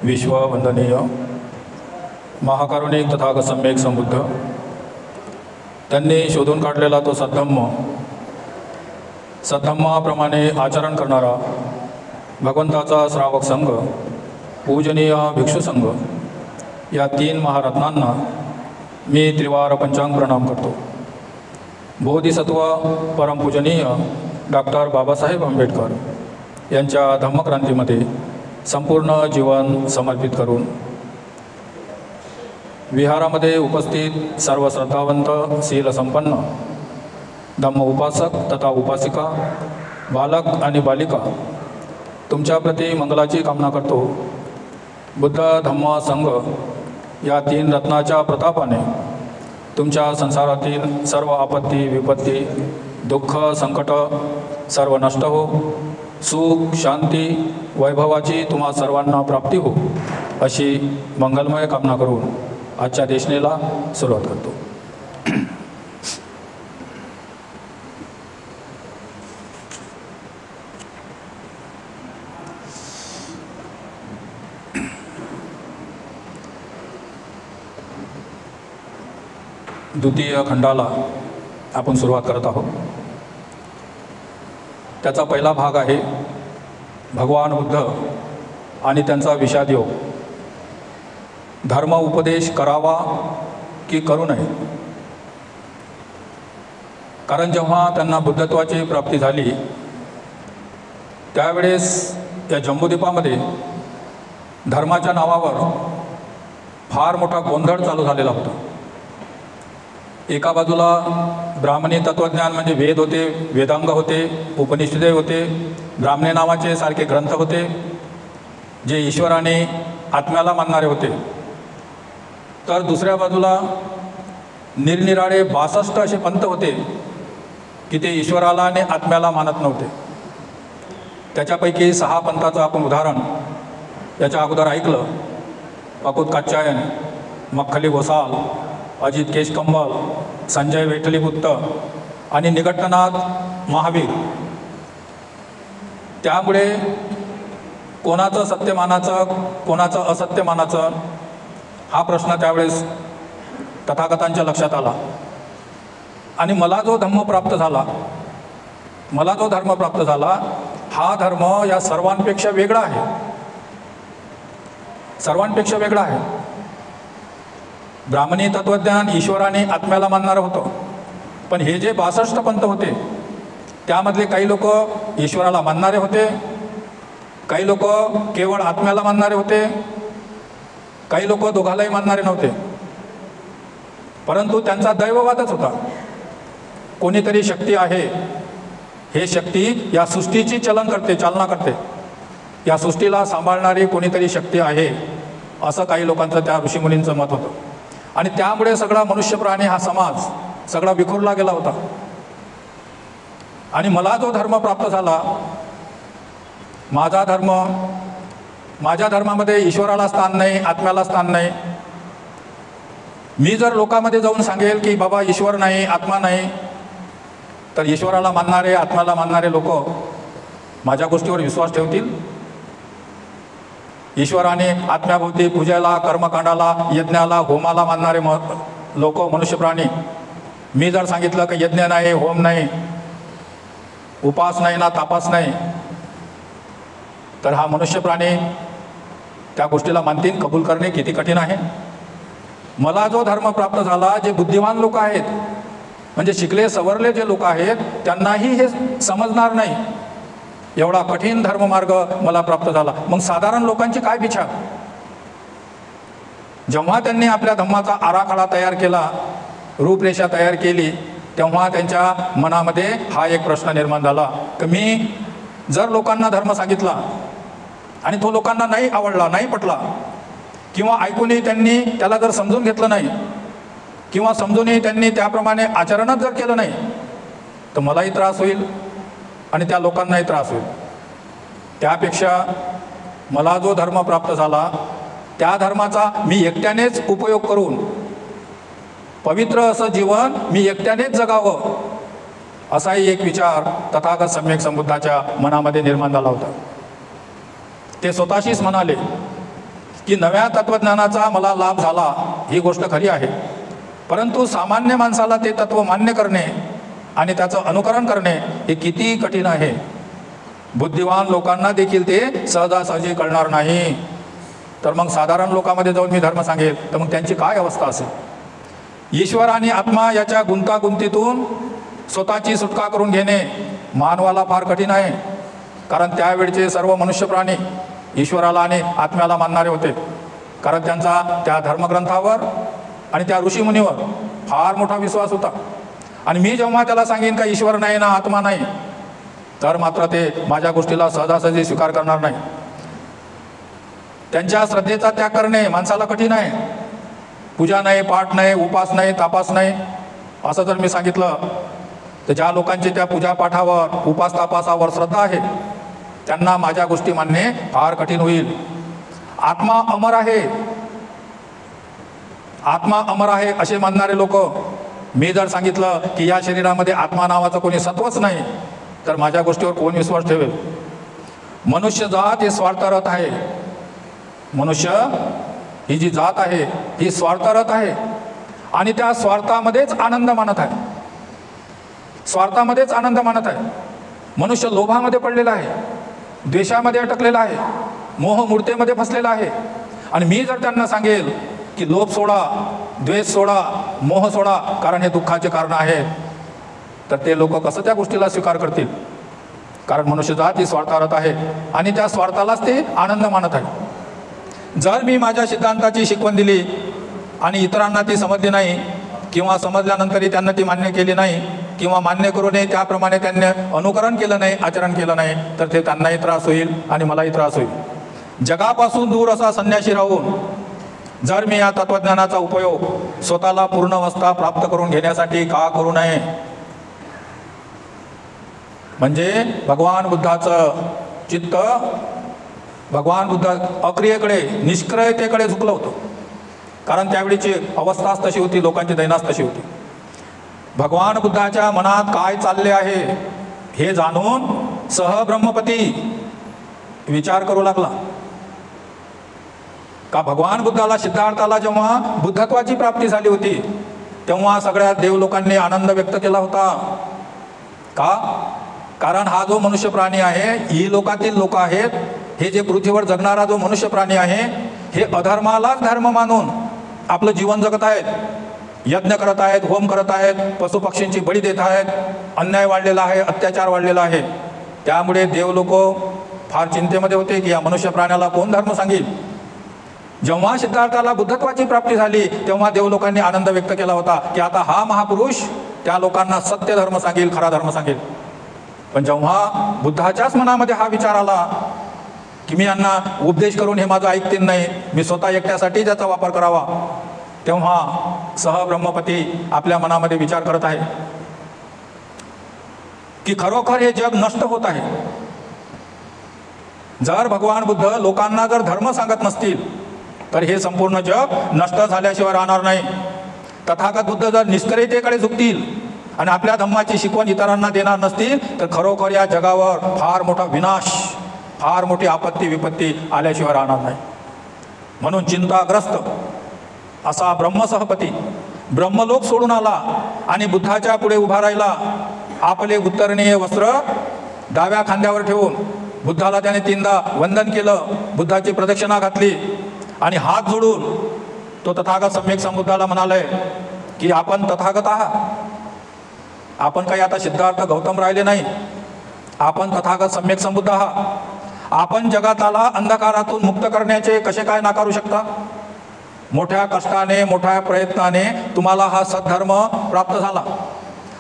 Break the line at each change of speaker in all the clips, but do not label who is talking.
विश्ववंदनीय महाकारुणिक तथागत सम्यक संबुद्ध त्यांनी शोधून काढलेला तो सद्धम्माप्रमाणे आचरण करणारा भगवंताचा श्रावक संघ, पूजनीय भिक्षू संघ या तीन महारत्नांना मी त्रिवार पंचांग प्रणाम करतो। बोधिसत्व परमपूजनीय डॉक्टर बाबासाहेब आंबेडकर यांच्या धम्मक्रांतीमध्ये संपूर्ण जीवन समर्पित करून विहारामध्ये उपस्थित सर्व श्रद्धावंत शीलसंपन्न धम्म उपासक तथा उपासिका, बालक आणि बालिका तुमच्याप्रती मंगलाची कामना करतो। बुद्ध धम्म संघ या तीन रत्नाच्या प्रतापाने तुमच्या संसारातील सर्व आपत्ती विपत्ती दुःख संकट सर्व नष्ट हो, सुख शांती वैभवाची तुम्हा सर्वांना प्राप्ती हो अशी मंगलमय कामना करून आजच्या देशनेला सुरुवात करतो। द्वितीय खंडाला आपण सुरुवात करत आहोत। त्याचा पहिला भाग आहे भगवान बुद्ध आणि त्यांचा विषाद योग। धर्म उपदेश करावा की करू नये? कारण जेव्हा त्यांना बुद्धत्वाची प्राप्ती झाली त्यावेळेस या जम्बूद्वीपामध्ये धर्माच्या नावावर फार मोठा गोंधळ चालू झालेला होता। एका बाजूला ब्राह्मणी तत्त्वज्ञान म्हणजे वेद होते, वेदांग होते, उपनिषदे होते, ब्राह्मणे नावाचे सारखे ग्रंथ होते जे ईश्वराने आत्म्याला मानणारे होते। तर दुसऱ्या बाजूला निरनिराळे 62 असे पंथ होते की ते ईश्वराला आणि आत्म्याला मानत नव्हते। त्याच्यापैकी 6 पंथाचं आपण उदाहरण याच्या अगोदर ऐकलं। अकुत कात्यायन, मख्खली गोसाल, अजित केशकंबल, संजय वैठलीपुत्त आणि निघट्टनाथ महावीर। त्यामुळे कोणाचं सत्य मानाचं कोणाचं असत्य मानाचं हा प्रश्न त्यावेळेस तथागतांच्या लक्षात आला। आणि मला जो धर्म प्राप्त झाला हा धर्म या सर्वांपेक्षा वेगळा आहे, सर्वांपेक्षा वेगळा आहे। ब्राह्मणी तत्त्वज्ञान ईश्वराने आत्म्याला मानणारं होतं, पण हे जे 62 पंथ होते त्यामधले काही लोक ईश्वराला मानणारे होते, काही लोक केवळ आत्म्याला मानणारे होते, काही लोक दोघालाही मानणारे नव्हते। परंतु त्यांचा दैववादच होता। कोणीतरी शक्ती आहे, हे शक्ती या सृष्टीची चालना करते, या सृष्टीला सांभाळणारी कोणीतरी शक्ती आहे असं काही लोकांचं त्या ऋषीमुनींचं मत होतं। आणि त्यामुळे सगळा मनुष्य प्राणी हा समाज सगळा विखुरला गेला होता। आणि मला जो धर्म प्राप्त झाला, माझ्या धर्मामध्ये ईश्वराला स्थान नाही, आत्म्याला स्थान नाही। मी जर लोकांमध्ये जाऊन सांगेल की बाबा ईश्वर नाही, आत्मा नाही, तर ईश्वराला मानणारे आत्म्याला मानणारे लोक माझ्या गोष्टीवर विश्वास ठेवतील? ईश्वराने आत्म्याभोवती पूजेला, कर्मकांडाला, यज्ञाला, होमाला मानणारे लोक मनुष्य प्राणी, मी जर सांगितलं की यज्ञ नाही, होम नाही, उपास नाही ना तापास नाही, तर हा मनुष्य प्राणी त्या गोष्टीला मानतील? कबूल करणे किती कठीण आहे। मला जो धर्म प्राप्त झाला, जे बुद्धिमान लोक आहेत म्हणजे शिकले सवरले जे लोक आहेत त्यांनाही हे समजणार नाही, एवढा कठीण धर्ममार्ग मला प्राप्त झाला। मग साधारण लोकांची काय पिछा? जेव्हा त्यांनी आपल्या धम्माचा आराखडा तयार केला, रूपरेषा तयार केली, तेव्हा त्यांच्या मनामध्ये हा एक प्रश्न निर्माण झाला की मी जर लोकांना धर्म सांगितला आणि तो लोकांना नाही आवडला, नाही पटला, किंवा ऐकूनही त्यांनी त्याला जर समजून घेतलं नाही, किंवा समजूनही त्यांनी त्याप्रमाणे आचरणच जर केलं नाही, तर मलाही त्रास होईल आणि त्या लोकांनाही त्रास होईल। त्यापेक्षा मला जो धर्म प्राप्त झाला त्या धर्माचा मी एकट्यानेच उपयोग करून पवित्र असं जीवन मी एकट्यानेच जगावं, असाही एक विचार तथागत सम्यक संबुद्धाच्या मनामध्ये निर्माण झाला होता। ते स्वतःशीच म्हणाले की नव्या तत्त्वज्ञानाचा मला लाभ झाला, ही गोष्ट खरी आहे. परंतु सामान्य माणसाला ते तत्त्व मान्य करणे आणि त्याचं अनुकरण करणे हे किती कठीण आहे. बुद्धिवान लोकांना देखील ते सहजासहजी कळणार नाही. तर मग साधारण लोकांमध्ये जाऊन मी धर्म सांगेल तर मग त्यांची काय अवस्था असेल. ईश्वर आणि आत्मा याच्या गुंतागुंतीतून स्वतःची सुटका करून घेणे मानवाला फार कठीण आहे. कारण त्यावेळचे सर्व मनुष्य प्राणी ईश्वराला आणि आत्म्याला मानणारे होते. कारण त्यांचा त्या धर्मग्रंथावर आणि त्या ऋषीमुनीवर फार मोठा विश्वास होता. आणि मी जेव्हा त्याला सांगेन का ईश्वर नाही ना आत्मा नाही, तर मात्र ते माझ्या गोष्टीला सहजासहजी स्वीकार करणार नाही. त्यांच्या श्रद्धेचा त्याग करणे माणसाला कठीण आहे. पूजा नाही, पाठ नाही, उपास नाही, तापास नाही असं जर मी सांगितलं तर ज्या लोकांची त्या पूजा पाठावर उपास तापासावर श्रद्धा आहे त्यांना माझ्या गोष्टी मानणे फार कठीण होईल. आत्मा अमर आहे, आत्मा अमर आहे असे मानणारे लोक, मी जर सांगितलं की या शरीरामध्ये आत्मा नावाचं कोणी सत्वच नाही तर माझ्या गोष्टीवर कोण विश्वास ठेवेल. मनुष्य जात हे स्वार्थरत आहे. मनुष्य ही जी जात आहे ही स्वार्थरत आहे आणि त्या स्वार्थामध्येच आनंद मानत आहे. स्वार्थामध्येच आनंद मानत आहे. मनुष्य लोभामध्ये पडलेला आहे, द्वेषामध्ये अटकलेला आहे, मोहमूर्तेमध्ये फसलेला आहे. आणि मी जर त्यांना सांगेल की लोभ सोडा, द्वेष सोडा, मोह सोडा, कारण हे दुःखाचे कारण आहे, तर ते लोक कसं त्या गोष्टीला स्वीकार करतील. कारण मनुष्य जात ही स्वार्थारत आहे आणि त्या स्वार्थालाच ते आनंद मानत आहे. जर मी माझ्या सिद्धांताची शिकवण दिली आणि इतरांना ती समजली नाही किंवा समजल्यानंतरही त्यांना ती मान्य केली नाही किंवा मान्य करू नये त्याप्रमाणे त्यांनी अनुकरण केलं नाही, आचरण केलं नाही, तर ते त्यांनाही त्रास होईल आणि मलाही त्रास होईल. जगापासून दूर असा संन्यासी राहून जर मी या तत्त्वज्ञानाचा उपयोग स्वतःला पूर्ण अवस्था प्राप्त करून घेण्यासाठी का करू नये. म्हणजे भगवान बुद्धाचं चित्त भगवान बुद्ध अक्रियेकडे, निष्क्रियतेकडे झुकलं होतं. कारण त्यावेळीची अवस्थाच तशी होती, लोकांची दैनाच तशी होती. भगवान बुद्धाच्या मनात काय चालले आहे हे जाणून सहब्रह्मपती विचार करू लागला. का भगवान बुद्धाला, सिद्धार्थाला जेव्हा बुद्धत्वाची प्राप्ती झाली होती तेव्हा सगळ्या देवलोकांनी आनंद व्यक्त केला होता. का? कारण हा जो मनुष्य प्राणी आहे, ही लोकातील लोक आहेत, हे जे पृथ्वीवर जगणारा जो मनुष्य प्राणी आहे हे अधर्मालाच धर्म मानून आपलं जीवन जगत आहेत, यज्ञ करत आहेत, होम करत आहेत, पशुपक्षींची बळी देत आहेत, अन्याय वाढलेला आहे, अत्याचार वाढलेला आहे. त्यामुळे देव लोक फार चिंतेमध्ये होते की या मनुष्य प्राण्याला कोण धर्म सांगेल. जेव्हा सिद्धार्थाला बुद्धत्वाची प्राप्ती झाली तेव्हा देवलोकांनी आनंद व्यक्त केला होता की आता हा महापुरुष त्या लोकांना सत्य धर्म सांगेल, खरा धर्म सांगेल. पण जेव्हा बुद्धाच्याच मनामध्ये हा विचार आला की मी यांना उपदेश करून हे माझं ऐकतील नाही, मी स्वतः एकट्यासाठी त्याचा वापर करावा, तेव्हा सहब्रह्मपती आपल्या मनामध्ये विचार करत आहे की खरोखर हे जग नष्ट होत आहे. जर भगवान बुद्ध लोकांना जर धर्म सांगत नसतील तर हे संपूर्ण जग नष्ट झाल्याशिवाय राहणार नाही. तथागत बुद्ध जर निष्क्रियतेकडे झुकतील आणि आपल्या धम्माची शिकवण इतरांना देणार नसतील तर खरोखर या जगावर फार मोठा विनाश, फार मोठी आपत्ती विपत्ती आल्याशिवाय राहणार नाही. म्हणून चिंताग्रस्त असा ब्रह्मसहपती ब्रह्मलोक सोडून आला आणि बुद्धाच्या पुढे उभा राहिला. आपले उत्तरणीय वस्त्र डाव्या खांद्यावर ठेवून बुद्धाला त्याने 3दा वंदन केलं, बुद्धाची प्रदक्षिणा घातली आणि हात जोडून तो तथागत सम्यक संबुद्धाला म्हणाले की आपण तथागत आहात, आपण काही आता सिद्धार्थ गौतम राहिले नाही, आपण तथागत सम्यक संबुद्ध आहात. आपण जगाताला अंधकारातून मुक्त करण्याचे कसे काय नाकारू शकता. मोठ्या कष्टाने, मोठ्या प्रयत्नाने तुम्हाला हा सद्धर्म प्राप्त झाला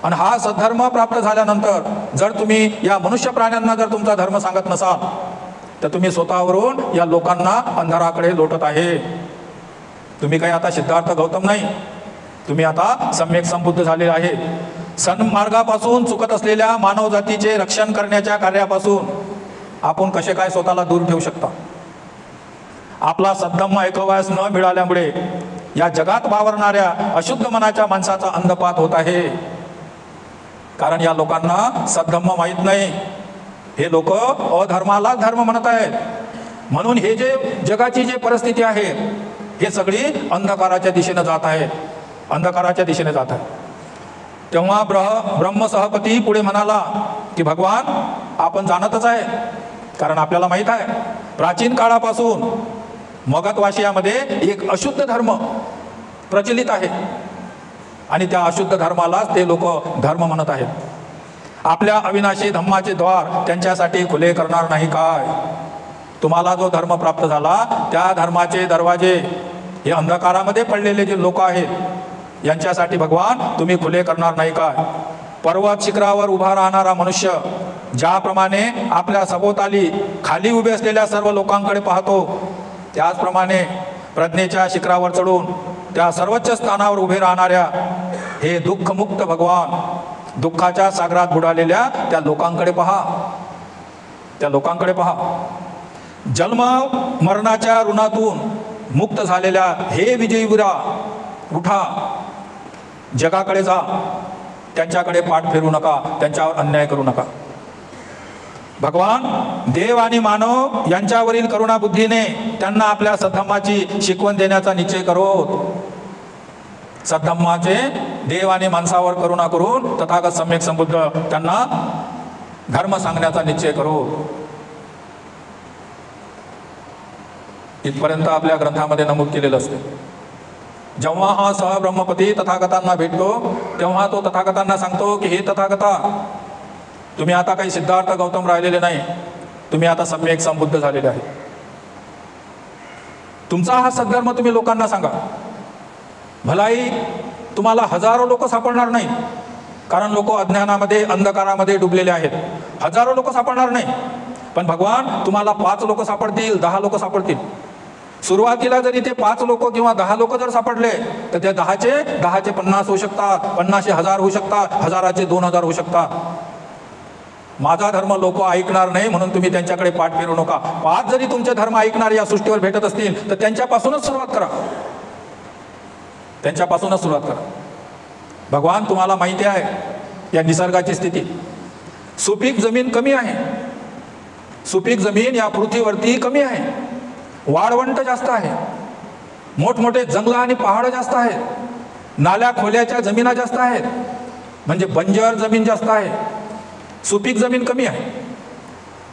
आणि हा सद्धर्म प्राप्त झाल्यानंतर जर तुम्ही या मनुष्य प्राण्यांना जर तुमचा धर्म सांगत नसाल तर तुम्ही स्वतःवरून या लोकांना अंधाराकडे लोटत आहे. तुम्ही काही आता सिद्धार्थ गौतम नाही, तुम्ही आता सम्यक संबुद्ध झाले आहे. सन्मार्गापासून चुकत असलेल्या मानव जातीचे रक्षण करण्याच्या कार्यापासून आपण कसे काय स्वतःला दूर ठेवू शकता. आपला सद्धम्म ऐकवायस न मिळाल्यामुळे या जगात वावरणाऱ्या अशुद्ध मनाच्या माणसाचा अंधपात होत आहे. कारण या लोकांना सद्धम्म माहीत नाही. हे लोक अधर्माला धर्म म्हणत आहेत. म्हणून हे जे जगाची जी परिस्थिती आहे हे सगळी अंधकाराच्या दिशेने जात आहे, अंधकाराच्या दिशेने जात आहे. तेव्हा ब्रह्मसहपती पुढे म्हणाला की भगवान आपण जाणतच आहे, कारण आपल्याला माहीत आहे प्राचीन काळापासून मगधवासियामध्ये एक अशुद्ध धर्म प्रचलित आहे आणि त्या अशुद्ध धर्मालाच ते लोक धर्म म्हणत आहेत. आपल्या अविनाशी धम्माचे द्वार त्यांच्यासाठी खुले करणार नाही काय? तुम्हाला जो धर्म प्राप्त झाला त्या धर्माचे दरवाजे हे अंधकारामध्ये पडलेले जे लोक आहेत यांच्यासाठी भगवान तुम्ही खुले करणार नाही काय? पर्वत शिखरावर उभा राहणारा मनुष्य ज्याप्रमाणे आपल्या सभोवताली खाली उभे असलेल्या सर्व लोकांकडे पाहतो, त्याचप्रमाणे प्रज्ञेच्या शिखरावर चढून त्या सर्वोच्च स्थानावर उभे राहणाऱ्या हे दुःखमुक्त भगवान दुःखाच्या सागरात बुडालेल्या त्या लोकांकडे पहा, त्या लोकांकडे पहा. जन्म मरणाच्या ऋणातून मुक्त झालेल्या हे विजयवीरा उठा, जगाकडे जा, त्यांच्याकडे पाठ फिरू नका, त्यांच्यावर अन्याय करू नका. भगवान देव आणि मानव यांच्यावरील करुणा बुद्धीने त्यांना आपल्या सद्धम्माची शिकवण देण्याचा निश्चय करो. सद्धम्माचे देव आणि माणसावर करुणा करून तथागत सम्यक संबुद्ध त्यांना धर्म सांगण्याचा निश्चय करो. इथपर्यंत आपल्या ग्रंथामध्ये नमूद केलेलं असते. जेव्हा हा सहब्रह्मपती तथागतांना भेटतो तेव्हा तो तथागतांना सांगतो की हे तथागता, तुम्ही आता काही सिद्धार्थ गौतम राहिलेले नाही, तुम्ही आता सम्यक संबुद्ध झालेले आहे. तुमचा हा सद्धर्म तुम्ही लोकांना सांगा. भलाई तुम्हाला हजारो लोक सापडणार नाही, कारण लोक अज्ञानामध्ये अंधकारामध्ये डुबलेले आहेत. हजारो लोक सापडणार नाही, पण भगवान तुम्हाला 5 लोक सापडतील, 10 लोक सापडतील. सुरुवातीला जरी ते 5 लोक किंवा 10 लोक जर सापडले तर त्या 10चे 50 होऊ शकतात, 50चे 1000 होऊ शकतात, 1000चे 2000 होऊ शकतात. माझा धर्म लोक ऐकणार नाही म्हणून तुम्ही त्यांच्याकडे पाठ फिरू नका. 5 जरी तुमचे धर्म ऐकणारे या सृष्टीवर भेटत असतील तर त्यांच्यापासूनच सुरुवात करा, त्यांच्यापासूनच सुरुवात करा. भगवान तुम्हाला माहिती आहे या निसर्गाची स्थिती. सुपीक जमीन कमी आहे, सुपीक जमीन या पृथ्वीवरती कमी आहे, वाळवंट जास्त आहे, मोठमोठे जंगल आणि पहाड जास्त आहेत, नाल्या खोल्याच्या जमिना जास्त आहेत, म्हणजे बंजर जमीन जास्त आहे, सुपीक जमीन कमी आहे.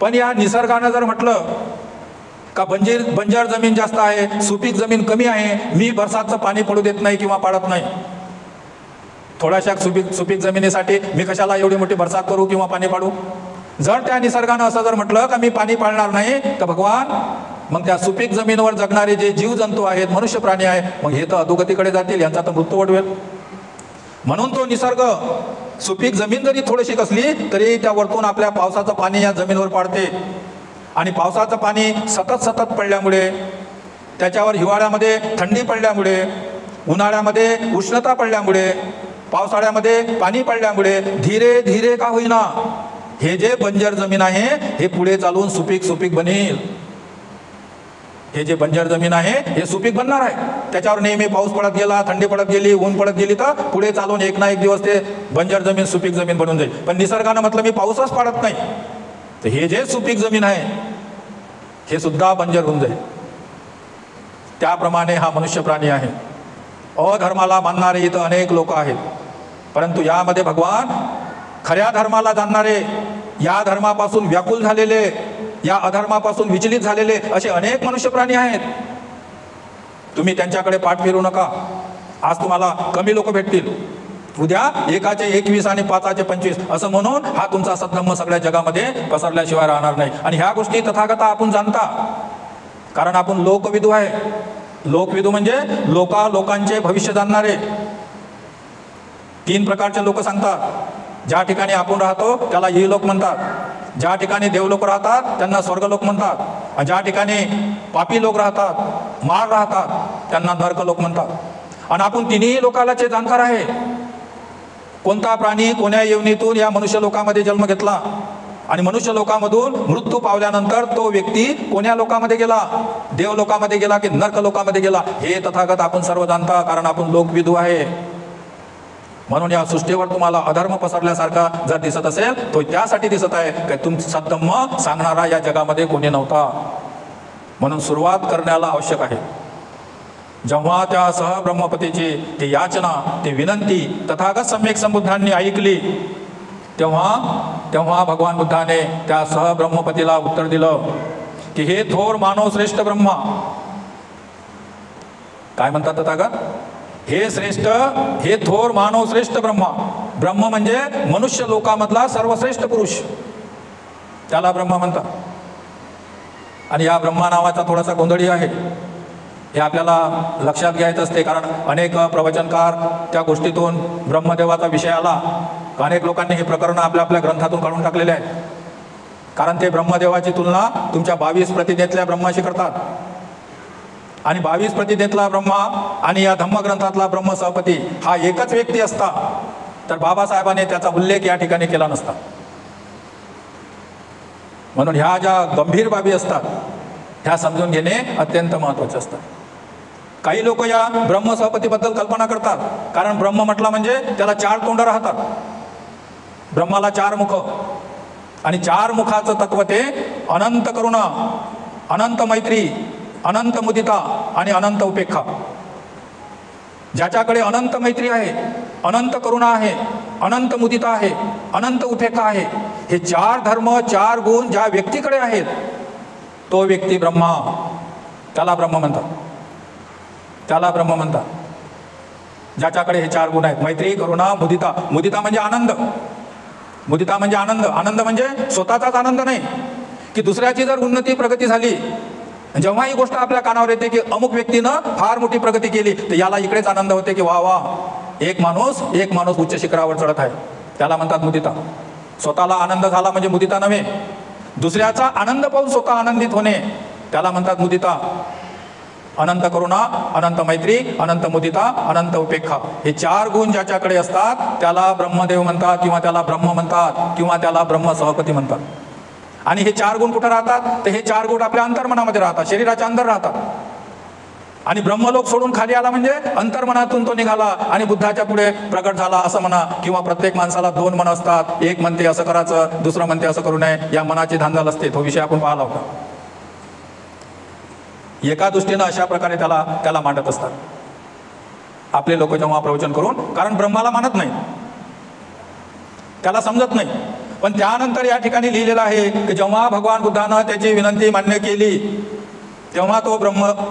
पण या निसर्गानं जर म्हटलं का बंजर जमीन जास्त आहे, सुपीक जमीन कमी आहे, मी बरसातचं पाणी पडू देत नाही किंवा पाडत नाही, थोड्याशा सुपीक जमिनीसाठी मी कशाला एवढी मोठी बरसात करू किंवा पाणी पाडू? जर त्या निसर्गानं असं जर म्हटलं का मी पाणी पाळणार नाही तर भगवान मग त्या सुपीक जमिनीवर जगणारे जे जीवजंतू आहेत, मनुष्य प्राणी आहे, मग हे तर अधोगतीकडे जातील, यांचा तर मृत्यू ओढवेल. म्हणून तो निसर्ग सुपीक जमीन जरी थोडीशी कसली तरी त्या वरतून आपल्या पावसाचं पाणी या जमिनीवर पाडते. आणि पावसाचं पाणी सतत पडल्यामुळे, त्याच्यावर हिवाळ्यामध्ये थंडी पडल्यामुळे, उन्हाळ्यामध्ये उष्णता पडल्यामुळे, पावसाळ्यामध्ये पाणी पडल्यामुळे धीरे धीरे का होईना हे जे बंजर जमीन आहे हे पुढे चालून सुपीक बनेल. हे जे बंजर जमीन आहे हे सुपीक बनणार आहे. त्याच्यावर नेहमी पाऊस पडत गेला, थंडी पडत गेली, ऊन पडत गेली तर पुढे चालून एक ना एक दिवस ते बंजर जमीन सुपीक जमीन बनून जाईल. पण निसर्गानं म्हटलं मी पाऊसच पाडत नाही तर हे जे सुपीक जमीन आहे हे सुद्धा बंजर होऊन जाईल. त्याप्रमाणे हा मनुष्य प्राणी आहे. अधर्माला मानणारे इथं अनेक लोक आहेत, परंतु यामध्ये भगवान खऱ्या धर्माला जाणणारे, या धर्मापासून व्याकुल झालेले, या अधर्मापासून विचलित झालेले असे अनेक मनुष्य प्राणी आहेत. तुम्ही त्यांच्याकडे पाठ फिरू नका. आज तुम्हाला कमी लोक भेटतील, उद्या 1चे 21 आणि 5चे 25 असं म्हणून हा तुमचा सद्धम्म सगळ्या जगामध्ये पसरल्याशिवाय राहणार नाही. आणि ह्या गोष्टी तथागता आपण जाणता, कारण आपण लोकविदू आहे. लोकविदू म्हणजे लोकांचे भविष्य जाणणारे. 3 प्रकारचे लोक सांगतात. ज्या ठिकाणी आपण राहतो त्याला इहलोक म्हणतात, ज्या ठिकाणी देवलोक राहतात त्यांना स्वर्गलोक म्हणतात, आणि ज्या ठिकाणी पापी लोक राहतात, मार राहतात त्यांना नरकलोक म्हणतात. आणि आपण तिन्ही लोकांचे जाणकार आहे. कोणता प्राणी कोण्या योनीतून या मनुष्य लोकामध्ये जन्म घेतला आणि मनुष्य लोकामधून मृत्यू पावल्यानंतर तो व्यक्ती कोण्या लोकामध्ये गेला, देव लोकामध्ये गेला की नरक लोकामध्ये गेला, हे तथागत आपण सर्व जाणता, कारण आपण लोकविदू आहे. म्हणून या सृष्टीवर तुम्हाला अधर्म पसरल्यासारखा जर दिसत असेल तो त्यासाठी दिसत आहे की तुमचा सद्धम्म सांगणारा या जगामध्ये कोणी नव्हता. म्हणून सुरुवात करण्याला आवश्यक आहे. जेव्हा त्या सहब्रह्मपतीची ती याचना, ती विनंती तथागत सम्यक संबुद्धांनी ऐकली, तेव्हा भगवान बुद्धाने त्या सहब्रह्मपतीला उत्तर दिलं की हे थोर मानव श्रेष्ठ ब्रह्मा. काय म्हणतात तथागत? हे श्रेष्ठ, हे थोर मानव श्रेष्ठ ब्रह्मा. ब्रह्म म्हणजे मनुष्य लोकामधला सर्वश्रेष्ठ पुरुष, त्याला ब्रह्मा म्हणतात. आणि या ब्रह्मा नावाचा थोडासा गोंधळी आहे, हे आपल्याला लक्षात घ्यायचं असते. कारण अनेक प्रवचनकार त्या गोष्टीतून ब्रह्मदेवाचा विषय आला, अनेक लोकांनी हे प्रकरण आपल्या आपल्या ग्रंथातून काढून टाकलेले आहे. कारण ते ब्रह्मदेवाची तुलना तुमच्या 22 प्रतिज्ञेतल्या ब्रह्माशी करतात. आणि 22 प्रतिज्ञेतला ब्रह्मा आणि या धम्मग्रंथातला ब्रह्म सहपती हा एकच व्यक्ती असता तर बाबासाहेबांनी त्याचा उल्लेख या ठिकाणी केला नसता. म्हणून ह्या ज्या गंभीर बाबी असतात ह्या समजून घेणे अत्यंत महत्त्वाचे असतात. काही लोक या ब्रह्म सहपतीबद्दल कल्पना करतात, कारण ब्रह्म म्हटला म्हणजे त्याला 4 तोंड राहतात. ब्रह्माला 4 मुख, आणि 4 मुखाचं तत्व ते अनंत करुणा, अनंत मैत्री, अनंत मुदिता आणि अनंत उपेक्षा. ज्याच्याकडे अनंत मैत्री आहे, अनंत करुणा आहे, अनंत मुदिता आहे, अनंत उपेक्षा आहे, हे 4 धर्म 4 गुण ज्या व्यक्तीकडे आहेत तो व्यक्ती ब्रह्मा, त्याला ब्रह्म म्हणतात. त्याला ब्रह्म म्हणतात ज्याच्याकडे हे 4 गुण आहेत, मैत्री, करुणा, मुदिता. मुदिता म्हणजे आनंद, मुदिता म्हणजे आनंद. आनंद म्हणजे स्वतःचाच आनंद नाही, की दुसऱ्याची जर उन्नती प्रगती झाली, जेव्हा ही गोष्ट आपल्या कानावर येते की अमुक व्यक्तीनं फार मोठी प्रगती केली, तर याला इकडेच आनंद होते की वा वा, एक माणूस उच्च शिखरावर चढत आहे, त्याला म्हणतात मुदिता. स्वतःला आनंद झाला म्हणजे मुदिता नव्हे, दुसऱ्याचा आनंद पाहून स्वतः आनंदित होणे त्याला म्हणतात मुदिता. अनंत करुणा, अनंत मैत्री, अनंत मुदिता, अनंत उपेक्षा, हे 4 गुण ज्याच्याकडे असतात त्याला ब्रह्मदेव म्हणतात, किंवा त्याला ब्रह्म म्हणतात, किंवा त्याला ब्रह्म सहपती म्हणतात. आणि हे 4 गुण कुठे राहतात? तर हे 4 गुण आपल्या अंतर्मनामध्ये राहतात, शरीराच्या अंदर राहतात. आणि ब्रह्मलोक सोडून खाली आला म्हणजे अंतर्मनातून तो निघाला आणि बुद्धाच्या पुढे प्रगट झाला असं म्हणा. किंवा प्रत्येक माणसाला 2 मन असतात, एक म्हणते असं करायचं, दुसरं म्हणते असं करू नये, या मनाची धांदल असते. तो विषय आपण पाहिला होता. एका दृष्टीनं अशा प्रकारे त्याला मांडत असतात आपले लोक जेव्हा प्रवचन करून, कारण ब्रह्माला मानत नाही, त्याला समजत नाही. पण त्यानंतर या ठिकाणी लिहिलेलं आहे की जेव्हा भगवान बुद्धानं त्याची विनंती मान्य केली, तेव्हा तो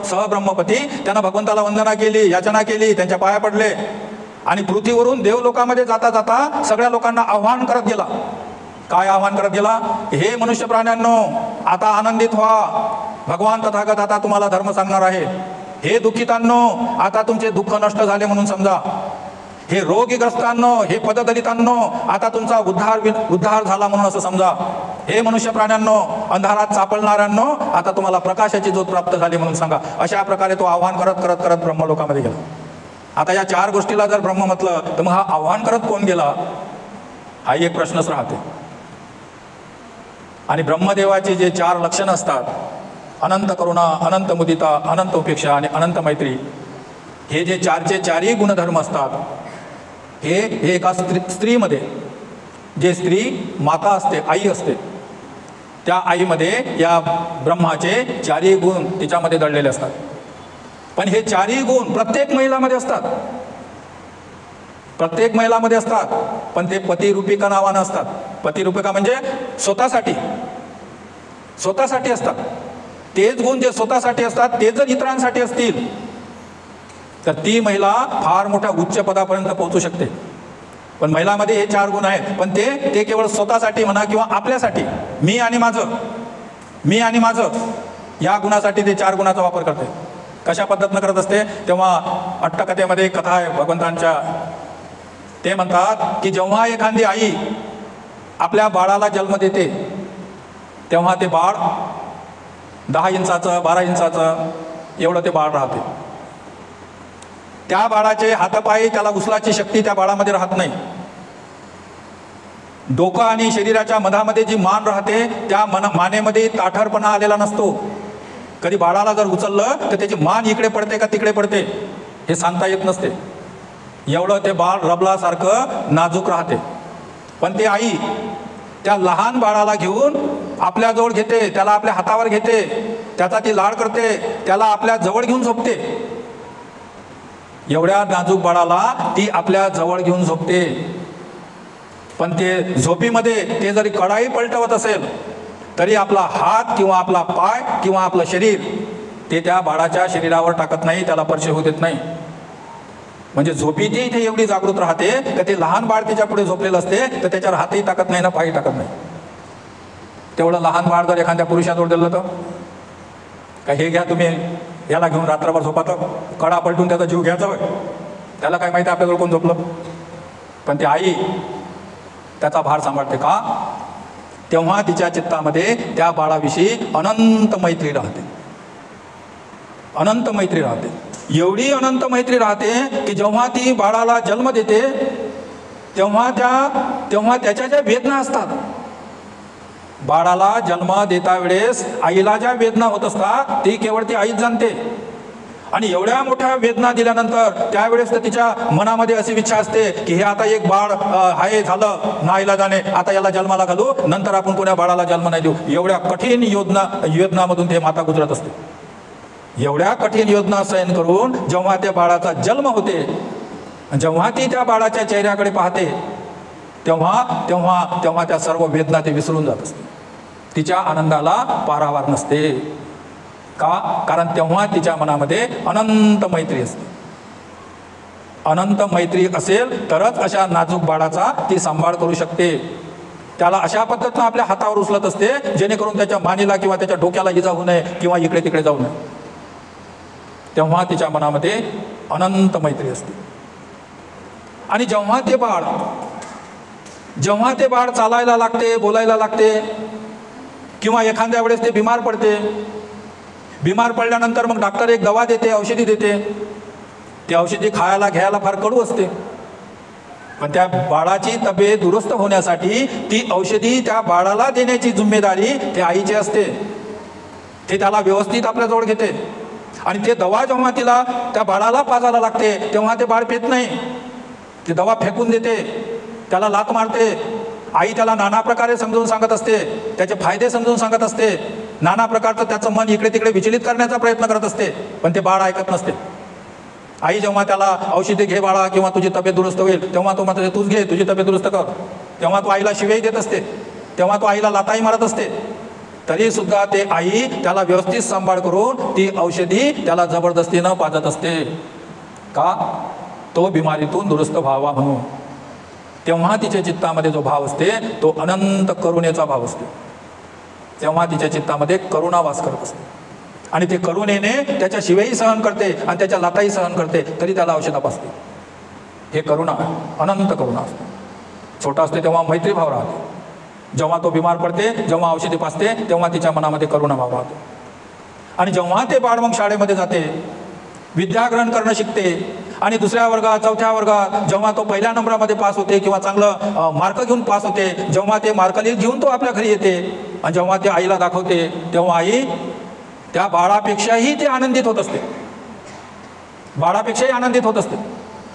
सहब्रह्मपती त्यानं भगवंताला वंदना केली, याचना केली, त्यांच्या पाया पडले आणि पृथ्वीवरून देवलोकामध्ये जाता जाता सगळ्या लोकांना आव्हान करत गेला. काय आव्हान करत गेला? हे मनुष्य प्राण्यांनो, आता आनंदित व्हा, भगवान तथागत आता तुम्हाला धर्म सांगणार आहे. हे दुःखितांनो, आता तुमचे दुःख नष्ट झाले म्हणून समजा. हे रोगग्रस्तांनो, हे पददलितांनो, आता तुमचा उद्धार झाला म्हणून असं समजा. हे मनुष्य प्राण्यांनो, अंधारात सापडणाऱ्यांनो, आता तुम्हाला प्रकाशाची ज्योत प्राप्त झाली म्हणून सांगा. अशा प्रकारे तो आव्हान करत करत करत ब्रह्मलोकामध्ये गेला. आता या 4 गोष्टीला जर ब्रह्म म्हटलं तर मग हा आव्हान करत कोण गेला, हा एक प्रश्नच राहते. आणि ब्रह्मदेवाचे जे 4 लक्षणं असतात, अनंत करुणा, अनंत मुदिता, अनंत उपेक्षा आणि अनंत मैत्री, हे जे 4चे 4ही गुणधर्म असतात, हे एका स्त्रीमध्ये, जे स्त्री माता असते, आई असते, त्या आईमध्ये या ब्रह्माचे 4ही गुण तिच्यामध्ये दडलेले असतात. पण हे 4ही गुण प्रत्येक महिलामध्ये असतात, प्रत्येक महिलामध्ये असतात. पण ते पतिरूपिका नावानं असतात. पतिरूपिका म्हणजे स्वतःसाठी असतात. तेच गुण जे स्वतःसाठी असतात ते जर इतरांसाठी असतील तर ती महिला फार मोठ्या उच्च पदापर्यंत पोहोचू शकते. पण महिलामध्ये हे 4 गुण आहेत, पण ते केवळ स्वतःसाठी म्हणा किंवा आपल्यासाठी, मी आणि माझं या गुणासाठी ते 4 गुणाचा वापर करते. कशा पद्धतीनं करत असते? तेव्हा अट्टकथेमध्ये एक कथा आहे भगवंतांच्या. ते म्हणतात की जेव्हा एखादी आई आपल्या बाळाला जन्म देते तेव्हा ते बाळ 10 इंचाचं 12 इंचाचं एवढं ते बाळ राहते. त्या बाळाचे हातपाय, त्याला उचलाची शक्ती त्या बाळामध्ये राहत नाही. डोकं आणि शरीराच्या मधामध्ये जी मान राहते त्या मानेमध्ये ताठरपणा आलेला नसतो. कधी बाळाला जर उचललं तर त्याची मान इकडे पडते का तिकडे पडते हे सांगता येत नसते. एवढं ते बाळ रबलासारखं नाजूक राहते. पण ते आई त्या लहान बाळाला घेऊन आपल्याजवळ घेते, त्याला आपल्या हातावर घेते त्याचा ती लाड करते, त्याला आपल्या जवळ घेऊन झोपते. एवढ्या नाजूक बाळाला ती आपल्या जवळ घेऊन झोपते. पण ते झोपीमध्ये ते जरी कडाई पलटवत असेल तरी आपला हात किंवा आपला पाय किंवा आपलं शरीर ते त्या बाळाच्या शरीरावर टाकत नाही, त्याला स्पर्श होऊ देत नाही. म्हणजे झोपी ती इथे एवढी जागृत राहते तर ते लहान बाळ त्याच्या पुढे झोपलेलं असते तर त्याच्यावर हातही टाकत नाही ना पायही टाकत नाही. तेवढं लहान बाळ जर एखाद्या पुरुषाजवळ दिलं तर का हे घ्या तुम्ही, याला घेऊन रात्रभर झोपातं, कडा पलटून त्याचा जीव घ्यायचा होय, त्याला काय माहिती आपल्याजवळ कोण झोपलं. पण ती आई त्याचा भार सांभाळते का? तेव्हा तिच्या चित्तामध्ये त्या बाळाविषयी अनंत मैत्री राहते, अनंत मैत्री राहते. एवढी अनंत मैत्री राहते की जेव्हा ती बाळाला जन्म देते तेव्हा त्याच्या ज्या वेदना असतात, बाळाला जन्म देता वेळेस आईला ज्या वेदना होत असतात ती केवळ ती आईच जाणते. आणि एवढ्या मोठ्या वेदना दिल्यानंतर त्यावेळेस तर तिच्या मनामध्ये अशी इच्छा असते की हे आता एक बाळ आहे, झालं नाईलाजाने, आता याला जन्माला घालू, नंतर आपण कोण्या बाळाला जन्म नाही देऊ. एवढ्या कठीण योजनामधून ते माता गुजरत असते. एवढ्या कठीण योजना सहन करून जेव्हा त्या बाळाचा जन्म होते, जेव्हा ती त्या बाळाच्या चेहऱ्याकडे पाहते तेव्हा तेव्हा तेव्हा त्या सर्व वेदना ते विसरून जात असते. तिच्या आनंदाला पारावार नसते का? कारण तेव्हा तिच्या मनामध्ये अनंत मैत्री असते. अनंत मैत्री असेल तरच अशा नाजूक बाळाचा ती सांभाळ करू शकते. त्याला अशा पद्धतीनं आपल्या हातावर उचलत असते जेणेकरून त्याच्या मानेला किंवा त्याच्या डोक्याला इजा होऊ नये किंवा इकडे तिकडे जाऊ नये. तेव्हा तिच्या मनामध्ये अनंत मैत्री असते. आणि जेव्हा ते बाळ चालायला लागते, बोलायला लागते किंवा एखाद्या वेळेस ते बिमार पडते, बिमार पडल्यानंतर मग डॉक्टर एक दवा देते, औषधी देते. ती औषधी खायला घ्यायला फार कडू असते, पण त्या बाळाची तब्येत दुरुस्त होण्यासाठी ती औषधी त्या बाळाला देण्याची जिम्मेदारी त्या आईची असते. ते त्याला व्यवस्थित आपल्याजवळ घेते आणि ते दवा जेव्हा तिला त्या बाळाला पाजायला लागते तेव्हा ते बाळ पेत नाही, ती दवा फेकून देते, त्याला लात मारते. आई त्याला नाना प्रकारे समजून सांगत असते, त्याचे फायदे समजून सांगत असते, नाना प्रकारचं त्याचं मन इकडे तिकडे विचलित करण्याचा प्रयत्न करत असते, पण ते बाळ ऐकत नसते. आई जेव्हा त्याला औषधे घे बाळा किंवा तुझी तब्येत दुरुस्त होईल तेव्हा तो म्हणतो तूच घे, तुझी तब्येत दुरुस्त कर. तेव्हा तो आईला शिव्याही देत असते, तेव्हा तो आईला लाताही मारत असते. तरी सुद्धा ते आई त्याला व्यवस्थित सांभाळ करून ती औषधी त्याला जबरदस्तीनं पाजत असते का? तो बिमारीतून दुरुस्त व्हावा म्हणून. तेव्हा तिच्या चित्तामध्ये जो भाव असते तो अनंत करुणेचा भाव असतो. तेव्हा तिच्या चित्तामध्ये करुणा वास करत असते आणि ते करुणेने त्याच्या शिवेही सहन करते आणि त्याच्या लाताही सहन करते, तरी त्याला औषधा पाजते. हे करुणा, अनंत करुणा असते. छोटा असते तेव्हा मैत्रीभाव राहते, जेव्हा तो बिमार पडते, जेव्हा औषधी पाजते तेव्हा तिच्या मनामध्ये करुणा भाव राहतो. आणि जेव्हा ते बाळ मग शाळेमध्ये जाते, विद्याग्रहण करणं शिकते आणि दुसऱ्या वर्गात, चौथ्या वर्गात जेव्हा तो पहिल्या नंबरामध्ये पास होते किंवा चांगलं मार्क घेऊन पास होते, जेव्हा ते मार्क लिस्ट घेऊन तो आपल्या घरी येते आणि जेव्हा ते आईला दाखवते तेव्हा आई त्या बाळापेक्षाही ते आनंदित होत असते. बाळापेक्षाही आनंदित होत असते,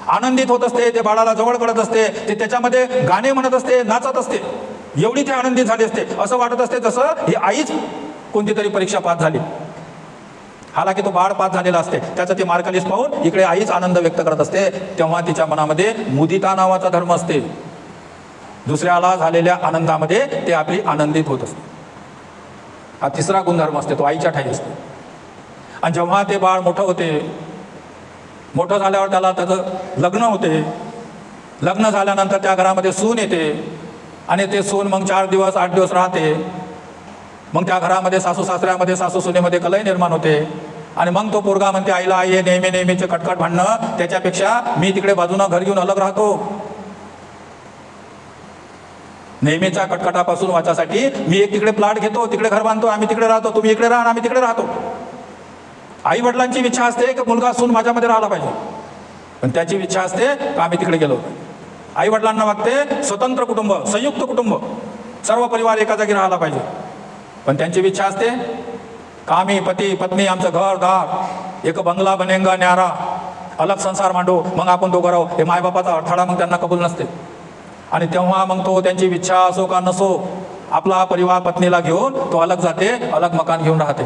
आनंदित होत असते. ते बाळाला जवळ करत असते, ते त्याच्यामध्ये गाणे म्हणत असते, नाचत असते. एवढी ते आनंदित झाली असते, असं वाटत असते जसं ही आईच कोणती तरी परीक्षा पास झाली. हालाकी तो बाळ पास झालेला असते, त्याचं ते मार्क लिस्ट पाहून इकडे आईच आनंद व्यक्त करत असते. तेव्हा तिच्या मनामध्ये मुदिता नावाचा धर्म असते. दुसऱ्याला झालेल्या आनंदामध्ये ते आपली आनंदित होत असते. हा तिसरा गुणधर्म असते, तो आईच्या ठाई असते. आणि जेव्हा ते बाळ मोठं होते, मोठं झाल्यावर त्याला त्याचं लग्न होते. लग्न झाल्यानंतर त्या घरामध्ये सून येते आणि ते सून मग 4 दिवस 8 दिवस राहते. मग त्या घरामध्ये सासू सासऱ्यामध्ये, सासू सुनेमध्ये कलह निर्माण होते. आणि मग तो पोरगा म्हणते आईला, आई हे नेहमीचे कटकट भांडणं, त्याच्यापेक्षा मी तिकडे बाजूनं घर घेऊन अलग राहतो. नेहमीच्या कटकटापासून वाचासाठी मी एक तिकडे प्लॉट घेतो, तिकडे घर बांधतो, आम्ही तिकडे राहतो, तुम्ही इकडे राहा, आम्ही तिकडे राहतो. आई वडिलांची इच्छा असते की मुलगा सून माझ्यामध्ये राहिला पाहिजे, पण त्याची इच्छा असते की आम्ही तिकडे गेलो. आई वडिलांना वाटते स्वतंत्र कुटुंब, संयुक्त कुटुंब, सर्व परिवार एका जागी राहायला पाहिजे, पण त्यांची इच्छा असते का आम्ही पती पत्नी, आमचं घर दार, एक बंगला बनेगा न्यारा, अलग संसार मांडू, मग आपण दोघं राहू. हे मायबापाचा अडथळा मग त्यांना कबूल नसते. आणि तेव्हा मग तो त्यांची इच्छा असो का नसो, आपला परिवार पत्नीला घेऊन तो अलग जाते, अलग मकान घेऊन राहते.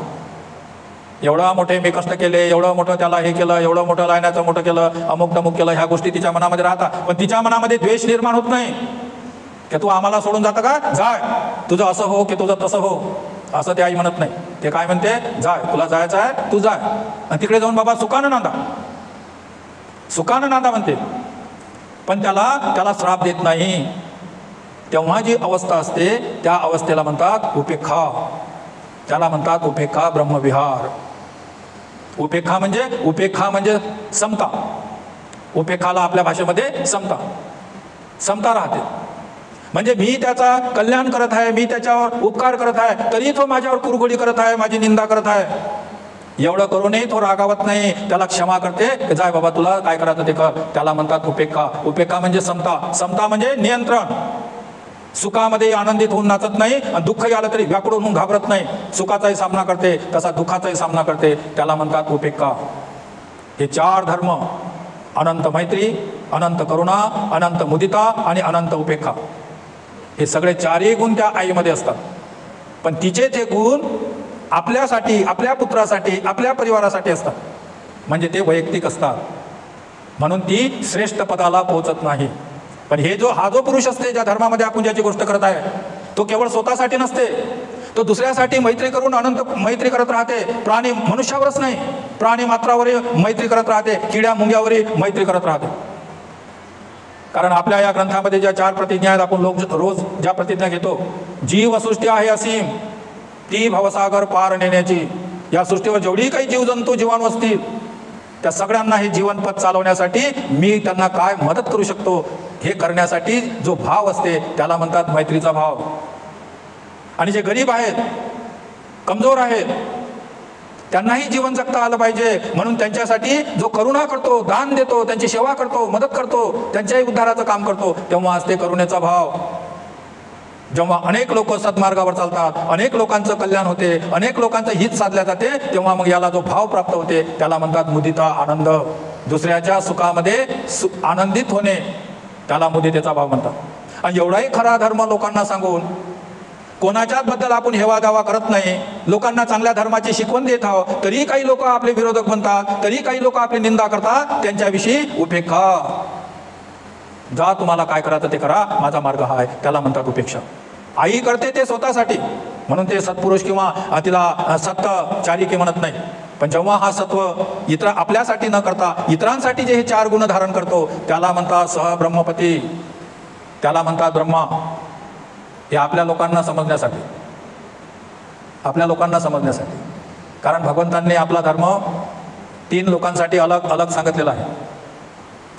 एवढा मोठे मी कष्ट केले, एवढं मोठं त्याला हे केलं, एवढं मोठं लायनाचं मोठं केलं, अमुक तमुक केलं, ह्या गोष्टी तिच्या मनामध्ये राहतात. पण तिच्या मनामध्ये द्वेष निर्माण होत नाही की तू आम्हाला सोडून जातं का, जाय, तुझं असं हो की तुझं तसं हो, असं ते आई म्हणत नाही. ते काय म्हणते, जाय, तुला जायचं आहे तू जाय, आणि तिकडे जाऊन बाबा सुखानं नांदा, सुखानं नांदा म्हणते. पण त्याला श्राप देत नाही. तेव्हा जी अवस्था असते त्या अवस्थेला म्हणतात उपेक्षा. त्याला म्हणतात उपेक्षा ब्रह्मविहार. उपेक्षा म्हणजे समता. उपेक्षाला आपल्या भाषेमध्ये समता राहते. म्हणजे मी त्याचा कल्याण करत आहे, मी त्याच्यावर उपकार करत आहे, तरी तो माझ्यावर कुरघोडी करत आहे, माझी निंदा करत आहे. एवढं करूनही तो रागावत नाही, त्याला क्षमा करते, जाय बाबा तुला काय करायचं ते कर. त्याला म्हणतात उपेक्षा. उपेक्षा म्हणजे समता म्हणजे नियंत्रण. सुखामध्ये आनंदित होऊन नाचत नाही, आणि दुःख आलं तरी व्याकुळ होऊन घाबरत नाही. सुखाचाही सामना करते, तसा दुःखाचाही सामना करते. त्याला म्हणतात उपेक्षा. हे 4 धर्म, अनंत मैत्री, अनंत करुणा, अनंत मुदिता आणि अनंत उपेक्षा, हे सगळे 4ही गुण त्या आईमध्ये असतात. पण तिचे ते गुण आपल्यासाठी, आपल्या पुत्रासाठी, आपल्या परिवारासाठी असतात. म्हणजे ते वैयक्तिक असतात, म्हणून ती श्रेष्ठ पदाला पोहोचत नाही. पण हा जो पुरुष असते, ज्या धर्मामध्ये आपण ज्याची गोष्ट करत आहे, तो केवळ स्वतःसाठी नसते, तो दुसऱ्यासाठी मैत्री करून अनंत मैत्री करत राहते. प्राणी, मनुष्यावरच नाही, प्राणी मात्रावरही मैत्री करत राहते, किड्या मुंग्यावरही मैत्री करत राहते. कारण आपल्या या ग्रंथामध्ये ज्या 4 प्रतिज्ञा आहेत, आपण रोज ज्या प्रतिज्ञा घेतो, जीवसृष्टी आहे असीम, ती भवसागर पार नेण्याची. या सृष्टीवर जेवढी काही जीवजंतू जीवाणू असतील, त्या सगळ्यांना हे जीवनपथ चालवण्यासाठी मी त्यांना काय मदत करू शकतो, हे करण्यासाठी जो भाव असते त्याला म्हणतात मैत्रीचा भाव. आणि जे गरीब आहेत, कमजोर आहेत, त्यांनाही जीवन जगता आलं पाहिजे, म्हणून त्यांच्यासाठी जो करुणा करतो, दान देतो, त्यांची सेवा करतो, मदत करतो, त्यांच्याही उद्धाराचं काम करतो, तेव्हा असते करुणेचा भाव. जेव्हा अनेक लोक सद्मार्गावर चालतात, अनेक लोकांचं कल्याण होते, अनेक लोकांचं हित साधल्या जाते, तेव्हा मग याला जो भाव प्राप्त होते त्याला म्हणतात मुदिता, आनंद. दुसऱ्याच्या सुखामध्ये आनंदित होणे, त्याला मुदितेचा भाव म्हणतात. आणि एवढाही खरा धर्म लोकांना सांगून कोणाच्याच बद्दल आपण हेवा दावा करत नाही, लोकांना चांगल्या धर्माची शिकवण देत आहोत, तरी काही लोक आपले विरोधक बनतात, तरी काही लोक आपली निंदा करतात. त्यांच्याविषयी उपेक्षा. जा, तुम्हाला काय करायचं ते करा, माझा मार्ग हा आहे, त्याला म्हणतात उपेक्षा. आई करते ते स्वतःसाठी, म्हणून ते सत्पुरुष किंवा तिला सत्य चारिके म्हणत नाही. पण जेव्हा हा सत्व आपल्यासाठी न करता इतरांसाठी जे हे 4 गुण धारण करतो, त्याला म्हणतात सहब्रह्मपती, त्याला म्हणतात ब्रह्मा. हे आपल्या लोकांना समजण्यासाठी, कारण भगवंतांनी आपला धर्म 3 लोकांसाठी अलग अलग सांगितलेला आहे.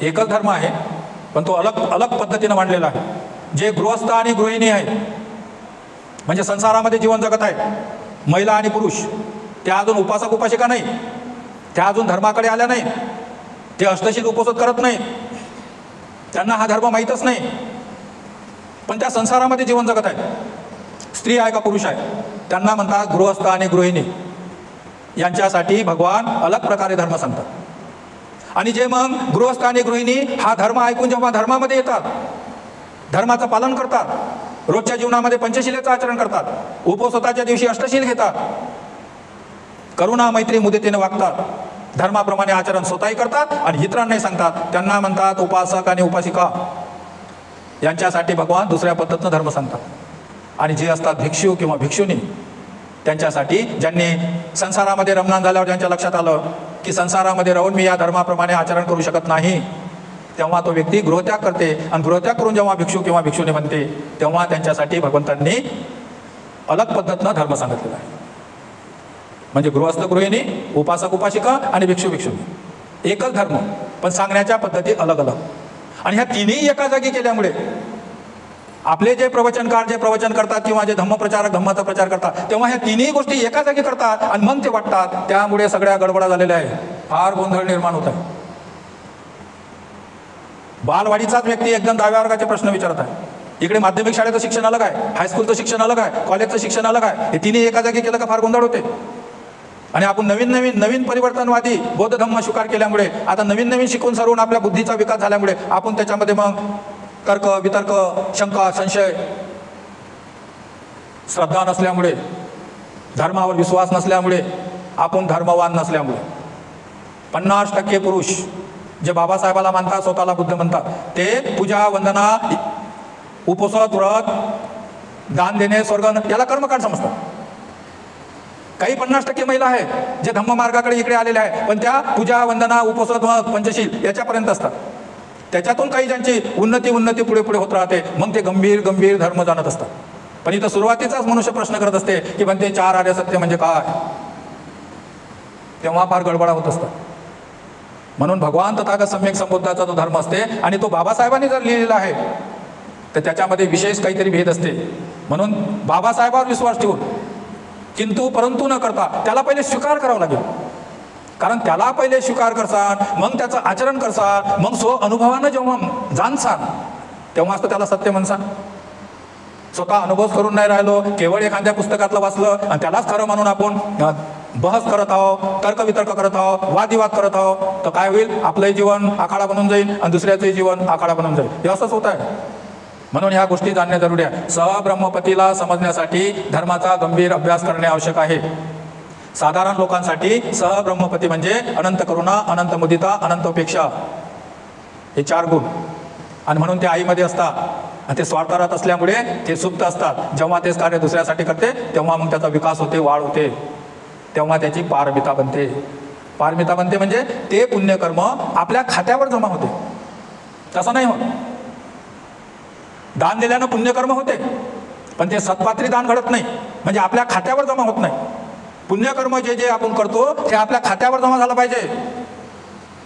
एकच धर्म आहे, पण तो अलग पद्धतीनं मांडलेला आहे. जे गृहस्थ आणि गृहिणी आहेत, म्हणजे संसारामध्ये जीवन जगत आहे, महिला आणि पुरुष, त्या अजून उपासक उपासिका नाही, त्या अजून धर्माकडे आल्या नाही, ते अष्टशील उपोषित करत नाही, त्यांना हा धर्म माहीतच नाही, पण त्या संसारामध्ये जीवन जगत आहे. स्त्री आहे का पुरुष आहे, त्यांना म्हणतात गृहस्थ आणि गृहिणी. यांच्यासाठी भगवान अलग प्रकारे धर्म सांगतात. आणि जे मग गृहस्थ आणि गृहिणी हा धर्म ऐकून जेव्हा धर्मामध्ये येतात, धर्माचं पालन करतात, रोजच्या जीवनामध्ये पंचशिलेचं आचरण करतात, उपोषिताच्या दिवशी अष्टशील घेतात, करुणा मैत्री मुदितेने वागतात, धर्माप्रमाणे आचरण स्वतःही करतात आणि इतरांनाही सांगतात, त्यांना म्हणतात उपासक आणि उपासिका. यांच्यासाठी भगवान दुसऱ्या पद्धतीनं धर्म सांगतात. आणि जे असतात भिक्षू किंवा भिक्षुनी, त्यांच्यासाठी ज्यांनी संसारामध्ये रमणान झाल्यावर ज्यांच्या लक्षात आलं की संसारामध्ये राहून मी या धर्माप्रमाणे आचरण करू शकत नाही, तेव्हा तो व्यक्ती गृहत्याग करते. आणि गृहत्याग करून जेव्हा भिक्षू किंवा भिक्षुनी बनते, तेव्हा त्यांच्यासाठी भगवंतांनी अलग पद्धतीनं धर्म सांगितलेला आहे. म्हणजे गृहस्थ गृहिणी, उपासक उपासिका आणि भिक्षू भिक्षुनी एकच धर्म, पण सांगण्याच्या पद्धती अलग अलग. आणि ह्या तिन्ही एका जागी केल्यामुळे आपले जे प्रवचनकार जे प्रवचन करतात किंवा जे धम्मप्रचारक धम्माचा प्रचार करतात, तेव्हा ह्या तिन्ही गोष्टी एका जागी करतात आणि मग ते वाटतात. त्यामुळे सगळ्या गडबडा झालेल्या आहे, फार गोंधळ निर्माण होत आहे. बालवाडीचाच व्यक्ती एकदम 10व्या वर्गाचे प्रश्न विचारत आहे, इकडे माध्यमिक शाळेचं शिक्षण अलग आहे, हायस्कूलचं शिक्षण अलग आहे, कॉलेजचं शिक्षण अलग आहे. हे तिन्ही एका जागी केलं का फार गोंधळ होते. आणि आपण नवीन परिवर्तनवादी बौद्ध धम्म स्वीकार केल्यामुळे, आता नवीन शिकून सरून आपल्या बुद्धीचा विकास झाल्यामुळे आपण त्याच्यामध्ये मग तर्क वितर्क शंका संशय, श्रद्धा नसल्यामुळे, धर्मावर विश्वास नसल्यामुळे आपण धर्मवान नसल्यामुळे 50% पुरुष जे बाबासाहेबाला मानतात, स्वतःला बुद्ध म्हणतात, ते पूजा, वंदना, उपवास, व्रत, दान देणे, स्वर्ग याला कर्मकांड समजतात. काही 50% महिला आहेत जे धम्म मार्गाकडे इकडे आलेल्या आहेत, पण त्या पूजा, वंदना, उपवास, पंचशील याच्यापर्यंत असतात. त्याच्यातून काही ज्यांची उन्नती पुढे पुढे होत राहते, मग ते गंभीर धर्म जाणत असतात. पण इथं सुरुवातीचाच मनुष्य प्रश्न करत असते की पण ते 4 आर्य सत्य म्हणजे काय, तेव्हा फार गडबडा होत असतात. म्हणून भगवान तथागत सम्यक संबुद्धाचा जो धर्म असते आणि तो बाबासाहेबांनी जर लिहिलेला आहे तर त्याच्यामध्ये विशेष काहीतरी भेद असते. म्हणून बाबासाहेबांवर विश्वास ठेवून किंतु परंतु न करता त्याला पहिले स्वीकार करावा लागेल. कारण त्याला पहिले स्वीकार करसान, मग त्याचं आचरण करसान, मग स्व अनुभवानं जेव्हा जाणसान तेव्हाच तर त्याला सत्य म्हणसान. स्वतः अनुभव करून नाही राहिलो, केवळ एखाद्या पुस्तकातलं वाचलं आणि त्यालाच खरं म्हणून आपण बहस करत आहोत, तर्कवितर्क करत आहोत, वादविवाद करत आहोत, तर काय होईल, आपलंही जीवन आखाडा बनून जाईल आणि दुसऱ्याचंही जीवन आखाडा बनून जाईल. हे असंच होत आहे. म्हणून ह्या गोष्टी जाणणे जरुरी आहे. सहब्रह्मपतीला समजण्यासाठी धर्माचा गंभीर अभ्यास करणे आवश्यक आहे. साधारण लोकांसाठी सहब्रह्मपती म्हणजे अनंत करुणा, अनंत मुदिता, अनंत उपेक्षा, हे 4 गुण. आणि म्हणून ते आईमध्ये असतात आणि ते स्वार्थात असल्यामुळे ते सुप्त असतात. जेव्हा तेच कार्य दुसऱ्यासाठी करते तेव्हा मग त्याचा विकास होते, वाढ होते, तेव्हा त्याची पारमिता बनते. पारमिता बनते म्हणजे ते पुण्यकर्म आपल्या खात्यावर जमा होते. तसं नाही होत. दान दिल्यानं पुण्यकर्म होते, पण ते सत्पात्री दान घडत नाही, म्हणजे आपल्या खात्यावर जमा होत नाही. पुण्यकर्म जे आपण करतो ते आपल्या खात्यावर जमा झालं पाहिजे.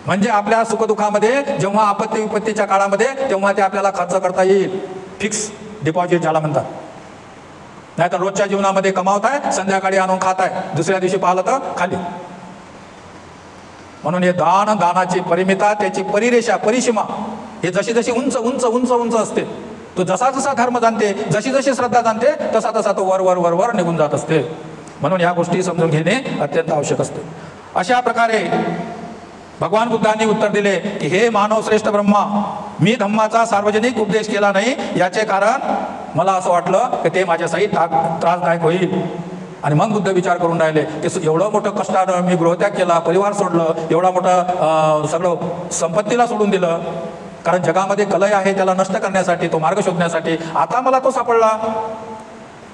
म्हणजे आपल्या सुखदुःखामध्ये जेव्हा आपत्ती विपत्तीच्या काळामध्ये तेव्हा ते आपल्याला खर्च करता येईल. फिक्स डिपॉझिट ज्याला म्हणतात. नाहीतर रोजच्या जीवनामध्ये कमावताय, संध्याकाळी आणून खाताय, दुसऱ्या दिवशी पाहिलं तर खाली. म्हणून हे दानाची परिमिता, त्याची परिरेषा, परिसीमा हे जशी जशी उंच उंच उंच उंच असते, तो जसा जसा धर्म जाणते, जशी जशी श्रद्धा जाणते, तसा तसा तो वर वर वर वर निघून जात असते. म्हणून ह्या गोष्टी समजून घेणे अत्यंत आवश्यक असते. अशा प्रकारे भगवान बुद्धांनी उत्तर दिले की हे मानव श्रेष्ठ ब्रह्मा, मी धम्माचा सार्वजनिक उपदेश केला नाही, याचे कारण मला असं वाटलं की ते माझ्यासाठी त्रासदायक होईल. आणि मग बुद्ध विचार करून राहिले की एवढं मोठं कष्टानं मी गृहत्याग केला, परिवार सोडलं, एवढा मोठं सगळं संपत्तीला सोडून दिलं, कारण जगामध्ये कलय आहे त्याला नष्ट करण्यासाठी, तो मार्ग शोधण्यासाठी. आता मला तो सापडला,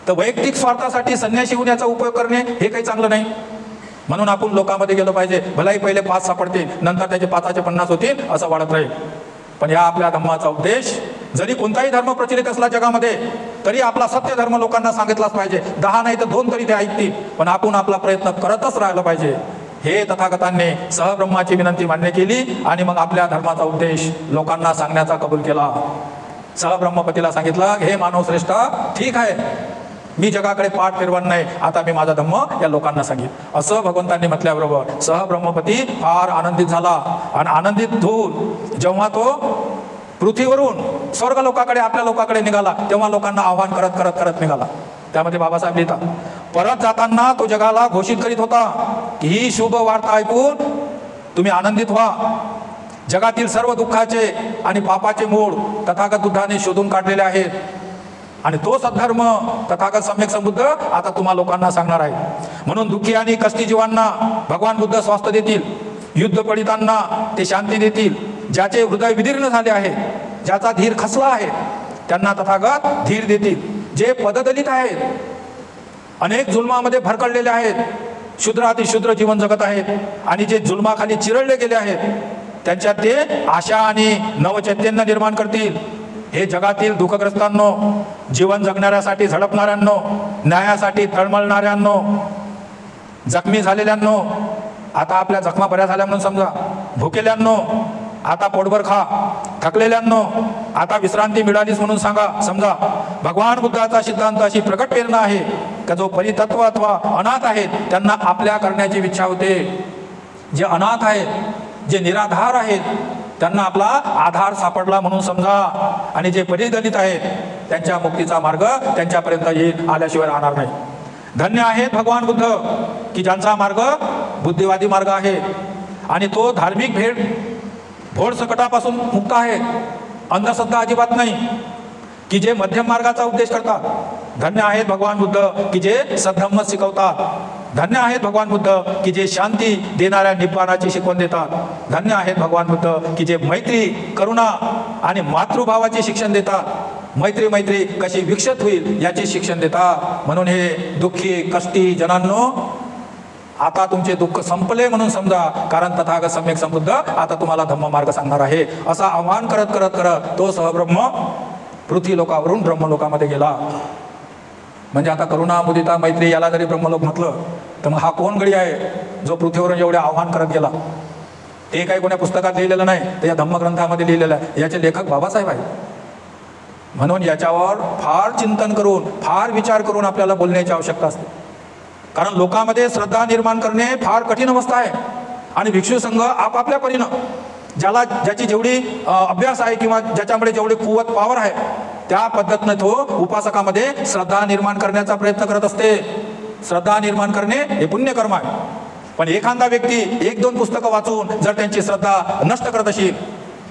तर वैयक्तिक स्वार्थासाठी संन्यासी होण्याचा उपयोग करणे हे काही चांगलं नाही. म्हणून आपण लोकांमध्ये गेलो पाहिजे. भलाही पहिले 5 सापडतील, नंतर त्याचे 5चे 50 होतील, असं वाढत राहील. पण या आपल्या धर्माचा उद्देश, जरी कोणताही धर्म प्रचलित असला जगामध्ये, तरी आपला सत्य धर्म लोकांना सांगितलाच पाहिजे. 10 नाही तर 2 तरी ते ऐकतील, पण आपण आपला प्रयत्न करतच राहिला पाहिजे. हे तथागतांनी सहब्रह्माची विनंती मान्य केली आणि मग आपल्या धर्माचा उद्देश लोकांना सांगण्याचा कबूल केला. सहब्रह्मपतीला सांगितलं, हे मानव श्रेष्ठ, ठीक आहे, मी जगाकडे पाठ फिरवत नाही, आता मी माझा धम्म या लोकांना सांगेन. असं भगवंतांनी म्हटल्याबरोबर सहब्रह्मपती फार आनंदित झाला. आणि आनंदित होऊन जेव्हा तो पृथ्वीवरून स्वर्ग लोकाकडे, आपल्या लोकाकडे निघाला, तेव्हा लोकांना आव्हान करत करत करत निघाला. त्यामध्ये बाबासाहेब लिहितात, परत जाताना तो जगाला घोषित करीत होता की ही शुभ वार्ता ऐकून तुम्ही आनंदित व्हा. जगातील सर्व दुःखाचे आणि पापाचे मूळ तथागत बुद्धाने शोधून काढलेले आहेत आणि तो सद्धर्म तथागत सम्यक संबुद्ध आता तुम्हा लोकांना सांगणार आहे. म्हणून दुःखी आणि कष्टी जीवांना भगवान बुद्ध स्वास्थ्य देतील, युद्ध पडितांना ते शांती देतील, ज्याचे हृदय विदीर्ण झाले आहे, ज्याचा धीर खचला आहे, त्यांना तथागत धीर देतील. जे पददलित आहेत, अनेक जुलमामध्ये भरकळलेले आहेत, शूद्र अतिशूद्र जीवन जगत आहेत आणि जे जुलमाखाली चिरडले गेले आहेत, त्यांच्यात ते आशा आणि नवचैतन्य निर्माण करतील. हे जगातील दुःखग्रस्तांनो, जीवन जगणाऱ्यासाठी झडपणाऱ्यांनो, न्यायासाठी तळमळणाऱ्यांनो, जखमी झालेल्यांनो, आता आपल्या जखमा बऱ्या झाल्या म्हणून समजा, भुकेल्यांनो आता पोटभर खा, थकलेल्यांनो आता विश्रांती मिळालीच म्हणून सांगा समजा. भगवान बुद्धाचा सिद्धांत अशी प्रकट प्रेरणा आहे की जो परितत्व अथवा अनाथ आहेत त्यांना आपल्या करण्याची इच्छा होते. जे अनाथ आहेत, जे निराधार आहेत, त्यांना आपला आधार सापडला म्हणून समजा. आणि जे परिदलित आहेत त्यांच्या मुक्तीचा मार्ग त्यांच्यापर्यंत येईल, आल्याशिवाय राहणार नाही. धन्य आहेत भगवान बुद्ध की ज्यांचा मार्ग बुद्धिवादी मार्ग आहे आणि तो धार्मिक भोड सकटापासून मुक्त आहे, अंधश्रद्धा अजिबात नाही, की जे मध्यम मार्गाचा उपदेश करतात. धन्य आहेत भगवान बुद्ध की जे सद्धम्म शिकवतात. धन्य आहेत भगवान बुद्ध की जे शांती देणाऱ्या निब्बाणाची शिकवण देतात. धन्य आहेत भगवान बुद्ध की जे मैत्री, करुणा आणि मातृभावाचे शिक्षण देतात. मैत्री कशी विकसित होईल याचे शिक्षण देतात. म्हणून हे दुःखी कष्टी जनांनो, आता तुमचे दुःख संपले म्हणून समजा, कारण तथागत सम्यक समृद्ध आता तुम्हाला धम्ममार्ग सांगणार आहे. असा आव्हान करत करत करत तो सहब्रह्म पृथ्वी लोकावरून ब्रह्मलोकामध्ये गेला. म्हणजे आता करुणा, मुदिता, मैत्री याला जरी ब्रह्मलोक म्हटलं तर मग हा कोण गडी आहे जो पृथ्वीवरून एवढे आव्हान करत गेला? ते काही कोण्या पुस्तकात लिहिलेलं नाही, तर या धम्मग्रंथामध्ये लिहिलेलं आहे. याचे लेखक बाबासाहेब आहेत. म्हणून याच्यावर फार चिंतन करून, फार विचार करून आपल्याला बोलण्याची आवश्यकता असते. कारण लोकांमध्ये श्रद्धा निर्माण करणे फार कठीण अवस्था आहे. आणि भिक्षू संघ आपापल्या परीनं ज्याची जेवढी अभ्यास आहे किंवा ज्याच्यामध्ये जेवढी कुवत पॉवर आहे त्या पद्धतीने तो उपासकामध्ये श्रद्धा निर्माण करण्याचा प्रयत्न करत असते. श्रद्धा निर्माण करणे हे पुण्यकर्म आहे. पण एखादा व्यक्ती 1-2 पुस्तकं वाचून जर त्यांची श्रद्धा नष्ट करत असेल,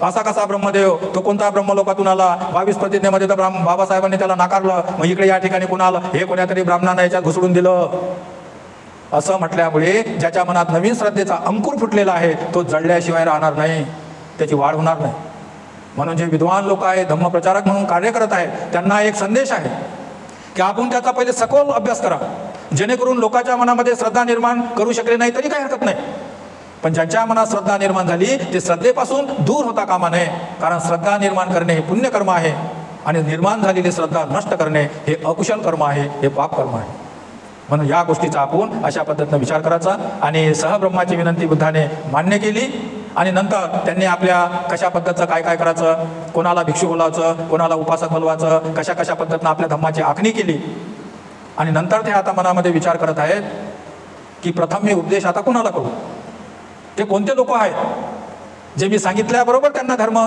असा कसा ब्रह्मदेव, तो कोणता ब्रह्मलोकातून आला, 22 प्रतिज्ञेमध्ये तर बाबासाहेबांनी त्याला नाकारलं, मग इकडे या ठिकाणी कोणाला हे कोण्या तरी ब्राह्मणांना याच्यात घुसडून दिलं, असं म्हटल्यामुळे ज्याच्या मनात नवीन श्रद्धेचा अंकुर फुटलेला आहे तो जळल्याशिवाय राहणार नाही, त्याची वाढ होणार नाही. म्हणून जे विद्वान लोक आहेत, धम्मप्रचारक म्हणून कार्य करत आहेत, त्यांना एक संदेश आहे की आपण त्याचा पहिले सखोल अभ्यास करा, जेणेकरून लोकांच्या मनामध्ये श्रद्धा निर्माण करू शकले नाही तरी काही हरकत नाही. पण ज्यांच्या मनात श्रद्धा निर्माण झाली ते श्रद्धेपासून दूर होता कामा नये. कारण श्रद्धा निर्माण करणे हे पुण्यकर्म आहे आणि निर्माण झालेली श्रद्धा नष्ट करणे हे अकुशल कर्म आहे, हे पाप कर्म आहे. म्हणून या गोष्टीचा आपण अशा पद्धतीने विचार करायचा. आणि सहब्रह्माची विनंती बुद्धाने मान्य केली. आणि नंतर त्यांनी आपल्या कशा पद्धतीचं काय काय करायचं, कोणाला भिक्षू बोलायचं, कोणाला उपासक बोलवायचं, कशा पद्धतीनं आपल्या धम्माची आखणी केली. आणि नंतर ते आता मनामध्ये विचार करत आहेत की प्रथम मी उपदेश आता कोणाला करू, ते कोणते लोक आहेत जे मी सांगितल्याबरोबर त्यांना धर्म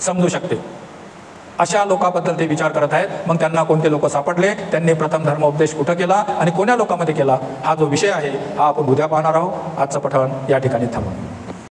समजू शकते, अशा लोकांबद्दल ते विचार करत आहेत. मग त्यांना कोणते लोक सापडले, त्यांनी प्रथम धर्म उपदेश कुठं केला आणि कोण्या लोकांमध्ये केला, हा जो विषय आहे हा आपण उद्या पाहणार आहोत. आजचं पठण या ठिकाणी थांबवू.